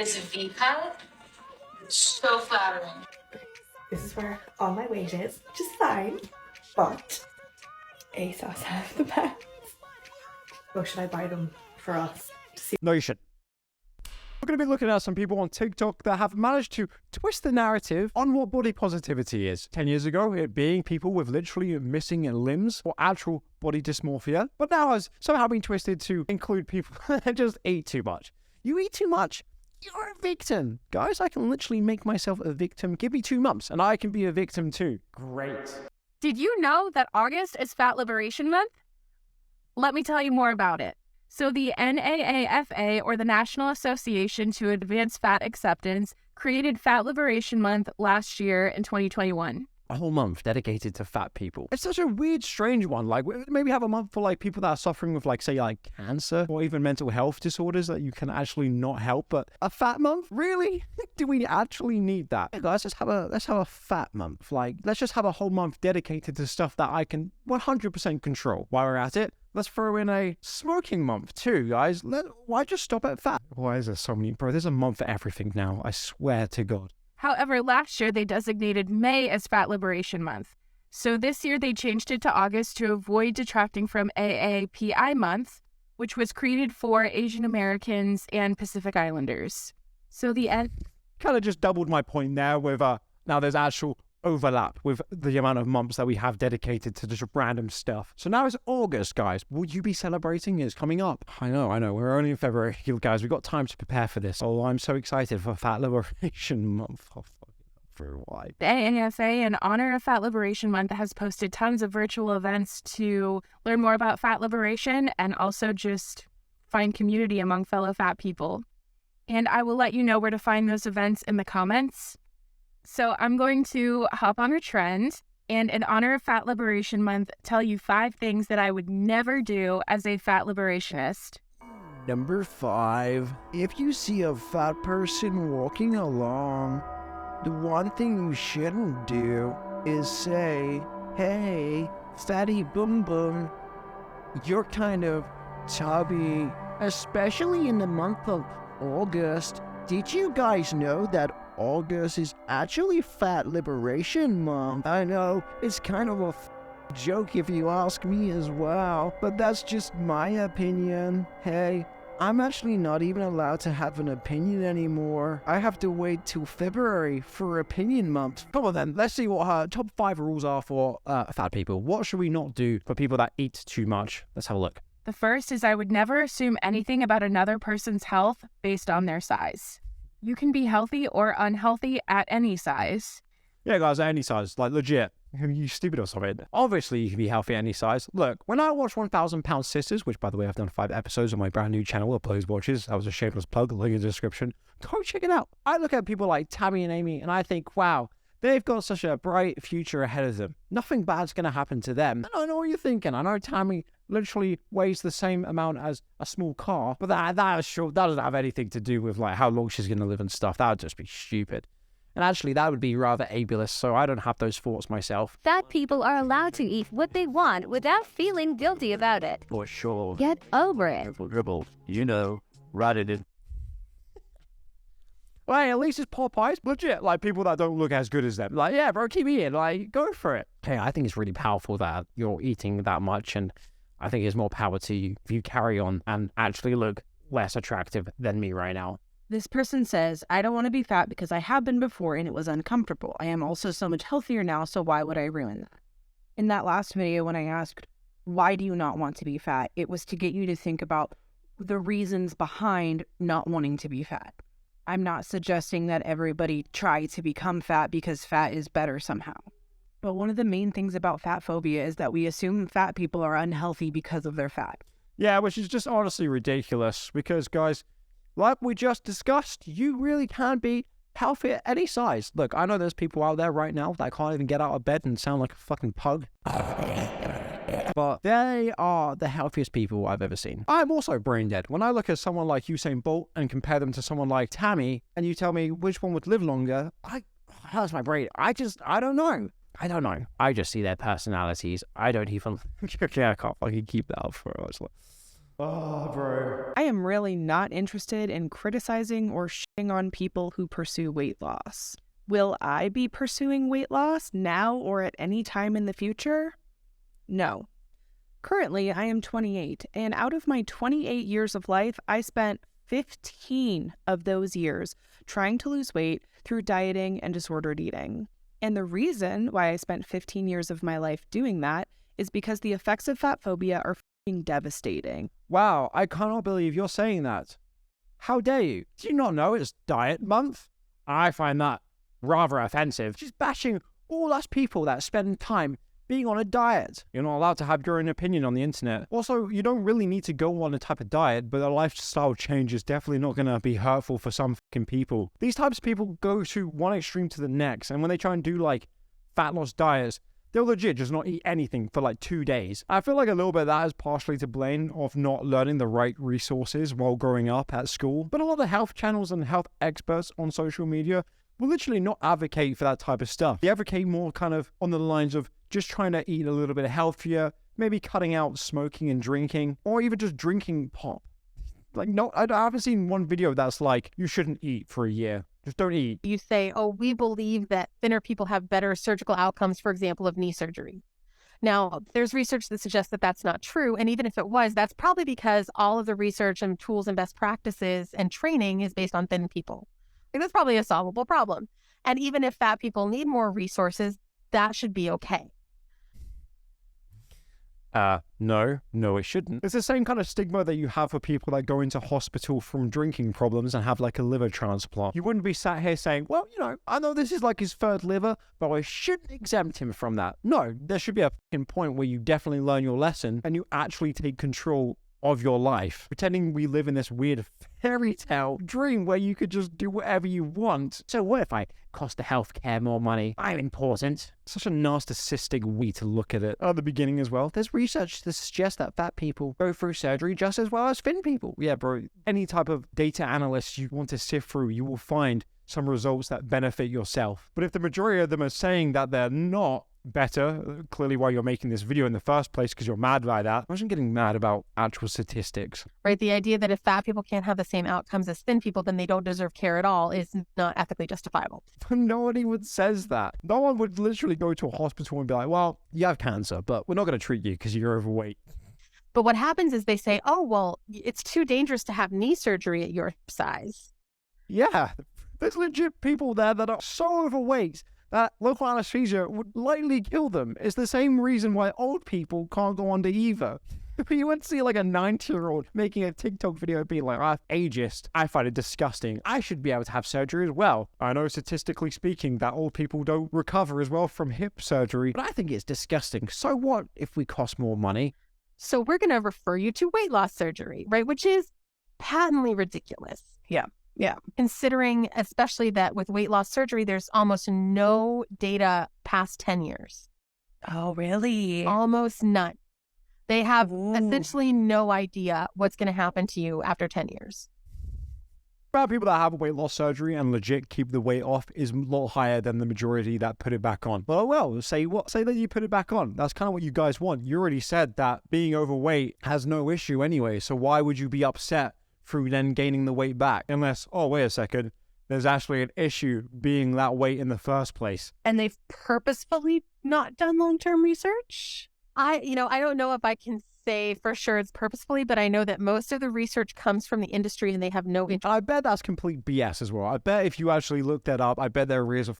This V-cut, so flattering. This is where all my weight is, which is fine, but ASOS have the best. Or should I buy them for us? No, you should. We're going to be looking at some people on TikTok that have managed to twist the narrative on what body positivity is. 10 years ago, it being people with literally missing limbs or actual body dysmorphia, but now has somehow been twisted to include people that just eat too much. You eat too much, you're a victim. Guys, I can literally make myself a victim. Give me 2 months and I can be a victim too. Great. Did you know that August is Fat Liberation Month? Let me tell you more about it. So the NAAFA, or the National Association to Advance Fat Acceptance, created Fat Liberation Month last year in 2021. A whole month dedicated to fat people. It's such a weird, strange one. Like, maybe have a month for like people that are suffering with like, say, like cancer or even mental health disorders that you can actually not help. But a fat month? Really? Do we actually need that? Hey guys, let's have a fat month. Like, let's just have a whole month dedicated to stuff that I can 100% control. While we're at it, let's throw in a smoking month too, guys. Why just stop at fat? Why is there so many? Bro, there's a month for everything now. I swear to God. However, last year they designated May as Fat Liberation Month. So this year they changed it to August to avoid detracting from AAPI Month, which was created for Asian Americans and Pacific Islanders. So the end kind of just doubled my point there with now there's actual overlap with the amount of months that we have dedicated to just random stuff. So now it's August, guys. Will you be celebrating? It's coming up. I know. We're only in February, guys. We've got time to prepare for this. Oh, I'm so excited for Fat Liberation Month. Oh, for why? The AAFA, in honor of Fat Liberation Month, has posted tons of virtual events to learn more about fat liberation and also just find community among fellow fat people. And I will let you know where to find those events in the comments. So I'm going to hop on a trend and, in honor of Fat Liberation Month, tell you 5 things that I would never do as a fat liberationist. Number 5. If you see a fat person walking along, the one thing you shouldn't do is say, "Hey, fatty boom boom, you're kind of chubby." Especially in the month of August. Did you guys know that August is actually Fat Liberation Month? I know, it's kind of a joke if you ask me as well, but that's just my opinion. Hey, I'm actually not even allowed to have an opinion anymore. I have to wait till February for Opinion Month. Come on then, let's see what her top 5 rules are for fat people. What should we not do for people that eat too much? Let's have a look. The first is I would never assume anything about another person's health based on their size. You can be healthy or unhealthy at any size. Yeah, guys, at any size. Like, legit. Are you stupid or something? Obviously, you can be healthy at any size. Look, when I watched 1,000 Pound Sisters, which, by the way, I've done 5 episodes on my brand new channel, Uploads Watches. That was a shameless plug. Link in the description. Go check it out. I look at people like Tammy and Amy, and I think, wow, they've got such a bright future ahead of them. Nothing bad's going to happen to them. I don't know what you're thinking. I know Tammy literally weighs the same amount as a small car, but that doesn't have anything to do with like how long she's going to live and stuff. That would just be stupid. And actually, that would be rather ableist, so I don't have those thoughts myself. Fat people are allowed to eat what they want without feeling guilty about it. For sure. Get over it. Dribble, right it in. Well, hey, at least it's Popeyes. Legit, like people that don't look as good as them. Like, yeah, bro, keep eating. Like, go for it. Hey, I think it's really powerful that you're eating that much, and I think it's more power to you if you carry on and actually look less attractive than me right now. This person says, "I don't want to be fat because I have been before and it was uncomfortable. I am also so much healthier now, so why would I ruin that?" In that last video, when I asked, why do you not want to be fat? It was to get you to think about the reasons behind not wanting to be fat. I'm not suggesting that everybody try to become fat because fat is better somehow. But one of the main things about fat phobia is that we assume fat people are unhealthy because of their fat. Yeah, which is just honestly ridiculous because, guys, like we just discussed, you really can be healthy at any size. Look, I know there's people out there right now that can't even get out of bed and sound like a fucking pug. But they are the healthiest people I've ever seen. I'm also brain dead. When I look at someone like Usain Bolt and compare them to someone like Tammy, and you tell me which one would live longer, how's my brain? I don't know. I just see their personalities. I don't even... I can't fucking keep that up for us. Oh, bro. I am really not interested in criticizing or shitting on people who pursue weight loss. Will I be pursuing weight loss now or at any time in the future? No. Currently, I am 28, and out of my 28 years of life, I spent 15 of those years trying to lose weight through dieting and disordered eating. And the reason why I spent 15 years of my life doing that is because the effects of fat phobia are f***ing devastating. Wow, I cannot believe you're saying that. How dare you? Do you not know it's diet month? I find that rather offensive. She's bashing all us people that spend time being on a diet. You're not allowed to have your own opinion on the internet. Also, you don't really need to go on a type of diet, but a lifestyle change is definitely not going to be hurtful for some fucking people. These types of people go to one extreme to the next, and when they try and do like fat loss diets, they'll legit just not eat anything for like 2 days. I feel like a little bit of that is partially to blame of not learning the right resources while growing up at school. But a lot of health channels and health experts on social media will literally not advocate for that type of stuff. They advocate more kind of on the lines of just trying to eat a little bit healthier, maybe cutting out smoking and drinking, or even just drinking pop. Like, no, I haven't seen one video that's like, you shouldn't eat for a year. Just don't eat. You say, oh, we believe that thinner people have better surgical outcomes, for example, of knee surgery. Now, there's research that suggests that that's not true. And even if it was, that's probably because all of the research and tools and best practices and training is based on thin people. Like, that's probably a solvable problem. And even if fat people need more resources, that should be okay. No, it shouldn't. It's the same kind of stigma that you have for people that go into hospital from drinking problems and have like a liver transplant. You wouldn't be sat here saying, well, you know, I know this is like his third liver, but I shouldn't exempt him from that. No, there should be a fucking point where you definitely learn your lesson and you actually take control of your life. Pretending we live in this weird fairy tale dream where you could just do whatever you want. So what if I cost the healthcare more money? I'm important. Such a narcissistic way to look at it. At the beginning as well, there's research to suggest that fat people go through surgery just as well as thin people. Yeah, bro, any type of data analyst you want to sift through, you will find some results that benefit yourself. But if the majority of them are saying that they're not better, clearly why you're making this video in the first place, because you're mad by that. I wasn't getting mad about actual statistics. Right? The idea that if fat people can't have the same outcomes as thin people, then they don't deserve care at all is not ethically justifiable. Nobody would says that. No one would literally go to a hospital and be like, well, you have cancer, but we're not going to treat you because you're overweight. But what happens is they say, oh, well, it's too dangerous to have knee surgery at your size. Yeah, there's legit people there that are so overweight that local anesthesia would likely kill them. It's the same reason why old people can't go under either. You wouldn't see like a 90-year-old making a TikTok video being like, I'm ageist. I find it disgusting. I should be able to have surgery as well. I know statistically speaking that old people don't recover as well from hip surgery, but I think it's disgusting. So what if we cost more money? So we're going to refer you to weight loss surgery, right? Which is patently ridiculous. Yeah. Considering especially that with weight loss surgery, there's almost no data past 10 years. Oh, really? Almost none. They have essentially no idea what's going to happen to you after 10 years. About people that have weight loss surgery and legit keep the weight off is a lot higher than the majority that put it back on. Well, say what? Say that you put it back on. That's kind of what you guys want. You already said that being overweight has no issue anyway, so why would you be upset through then gaining the weight back? Unless, oh, wait a second, there's actually an issue being that weight in the first place. And they've purposefully not done long-term research? I don't know if I can say for sure it's purposefully, but I know that most of the research comes from the industry and they have no interest. I bet that's complete BS as well. I bet if you actually looked that up, I bet there is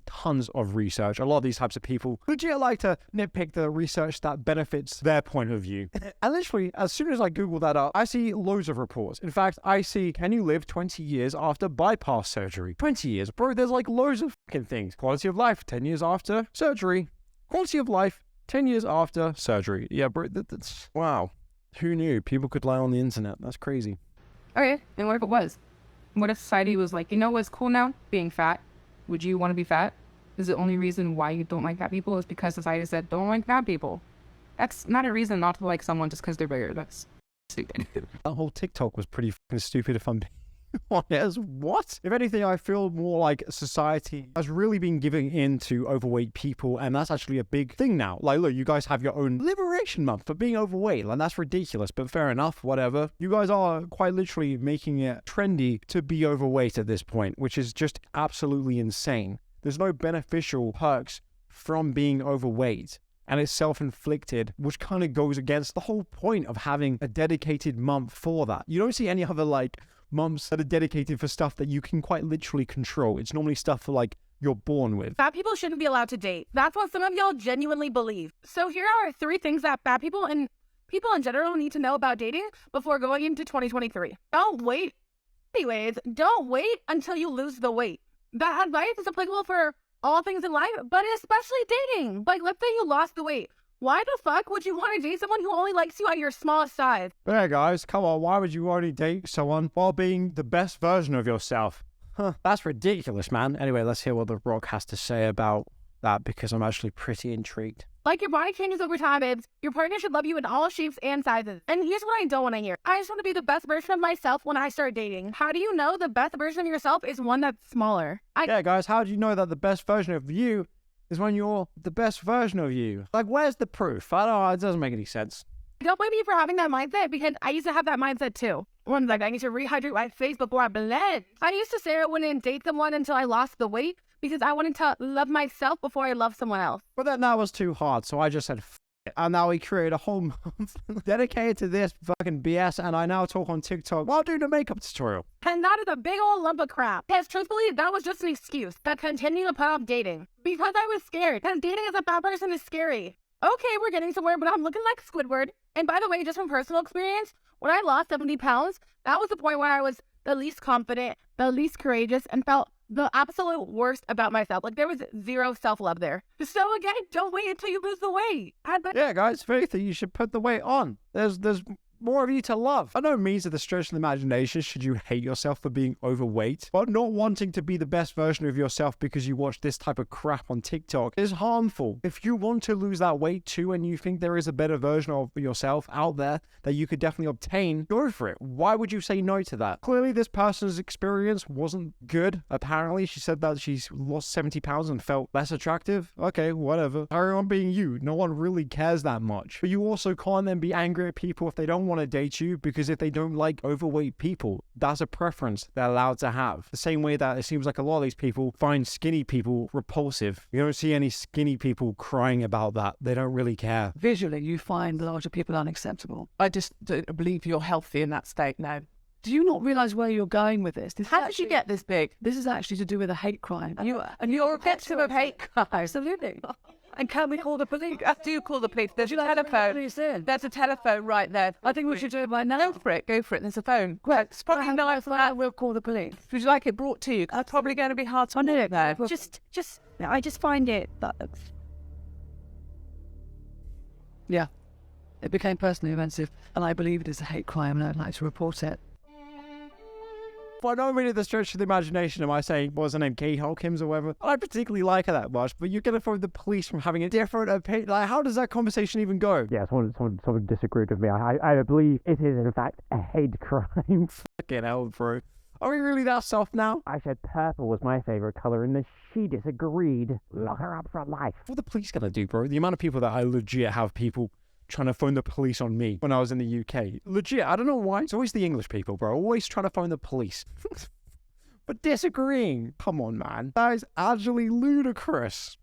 tons of research. A lot of these types of people legit like to nitpick the research that benefits their point of view. And literally, as soon as I Google that up, I see loads of reports. In fact, I see, can you live 20 years after bypass surgery? 20 years, bro, there's like loads of fucking things. Quality of life, 10 years after surgery. Quality of life, 10 years after surgery. Yeah, bro, that's... Wow. Who knew people could lie on the internet? That's crazy. Okay, and what if it was? What if society was like, you know what's cool now? Being fat. Would you want to be fat? Is the only reason why you don't like fat people is because society said, don't like fat people. That's not a reason not to like someone just because they're bigger. That's stupid. That whole TikTok was pretty fucking stupid if I'm being honest, what? If anything, I feel more like society has really been giving in to overweight people, and that's actually a big thing now. Like, look, you guys have your own liberation month for being overweight, and that's ridiculous, but fair enough, whatever. You guys are quite literally making it trendy to be overweight at this point, which is just absolutely insane. There's no beneficial perks from being overweight, and it's self-inflicted, which kind of goes against the whole point of having a dedicated month for that. You don't see any other like months that are dedicated for stuff that you can quite literally control. It's normally stuff for like you're born with. Fat people shouldn't be allowed to date. That's what some of y'all genuinely believe. So here are 3 things that fat people and people in general need to know about dating before going into 2023. Don't wait. Anyways, don't wait until you lose the weight. That advice is applicable for all things in life, but especially dating. Like, let's say you lost the weight. Why the fuck would you want to date someone who only likes you at your smallest size? Yeah, guys, come on. Why would you only date someone while being the best version of yourself? Huh, that's ridiculous, man. Anyway, let's hear what The Rock has to say about that, because I'm actually pretty intrigued. Like, your body changes over time, babes. Your partner should love you in all shapes and sizes. And here's what I don't want to hear. I just want to be the best version of myself when I start dating. How do you know the best version of yourself is one that's smaller? Yeah, guys, how do you know that the best version of you is when you're the best version of you? Like, where's the proof? I don't know, it doesn't make any sense. Don't blame me for having that mindset, because I used to have that mindset too. One's like, I need to rehydrate my face before I blend. I used to say I wouldn't date someone until I lost the weight, because I wanted to love myself before I love someone else. But then that was too hard, so I just said f it. And now we created a whole month dedicated to this fucking BS, and I now talk on TikTok while doing a makeup tutorial. And that is a big old lump of crap. Because truthfully, that was just an excuse to continue to put off dating. Because I was scared. Because dating as a fat person is scary. Okay, we're getting somewhere, but I'm looking like Squidward. And by the way, just from personal experience, when I lost 70 pounds, that was the point where I was the least confident, the least courageous, and felt the absolute worst about myself. Like, there was zero self-love there. So again, don't wait until you lose the weight. Yeah, guys, if anything, you should put the weight on. There's more of you to love. I know means of the stretch of the imagination should you hate yourself for being overweight, but not wanting to be the best version of yourself because you watch this type of crap on TikTok is harmful. If you want to lose that weight too and you think there is a better version of yourself out there that you could definitely obtain, go for it. Why would you say no to that? Clearly this person's experience wasn't good. Apparently she said that she's lost 70 pounds and felt less attractive. Okay, whatever. Carry on being you. No one really cares that much. But you also can't then be angry at people if they don't want to date you, because if they don't like overweight people, that's a preference they're allowed to have. The same way that it seems like a lot of these people find skinny people repulsive. You don't see any skinny people crying about that. They don't really care. Visually, you find larger people unacceptable. I just don't believe you're healthy in that state now. Do you not realise where you're going with this? How did you get this big? This is actually to do with a hate crime. And you're a victim of hate crime. Absolutely. And can we call the police? Do call the police. There's a telephone. There's a telephone right there. I think we should do it right now. Go for it. Go for it. There's a phone. Quick. It's probably nice. We'll call the police. Would you like it brought to you? It's probably going to be hard to do it though. I just find it that. Yeah. It became personally offensive, and I believe it is a hate crime, and I'd like to report it. I don't really the stretch of the imagination am I saying, what's her name, Kate Hawkins or whatever. I don't particularly like her that much, but you're going to throw the police from having a different opinion. Like, how does that conversation even go? Yeah, someone disagreed with me. I believe it is, in fact, a hate crime. Fucking hell, bro. Are we really that soft now? I said purple was my favorite color, and then she disagreed. Lock her up for life. What are the police going to do, bro? The amount of people that I legit have people trying to phone the police on me when I was in the UK. Legit, I don't know why. It's always the English people, bro. Always trying to phone the police. But disagreeing. Come on, man. That is actually ludicrous.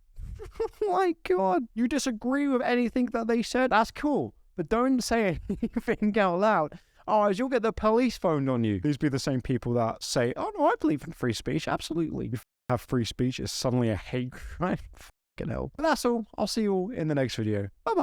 My God. You disagree with anything that they said? That's cool. But don't say anything out loud. Otherwise, you'll get the police phoned on you. These be the same people that say, oh, no, I believe in free speech. Absolutely. If you have free speech, it's suddenly a hate crime. Fucking hell. But that's all. I'll see you all in the next video. Bye-bye.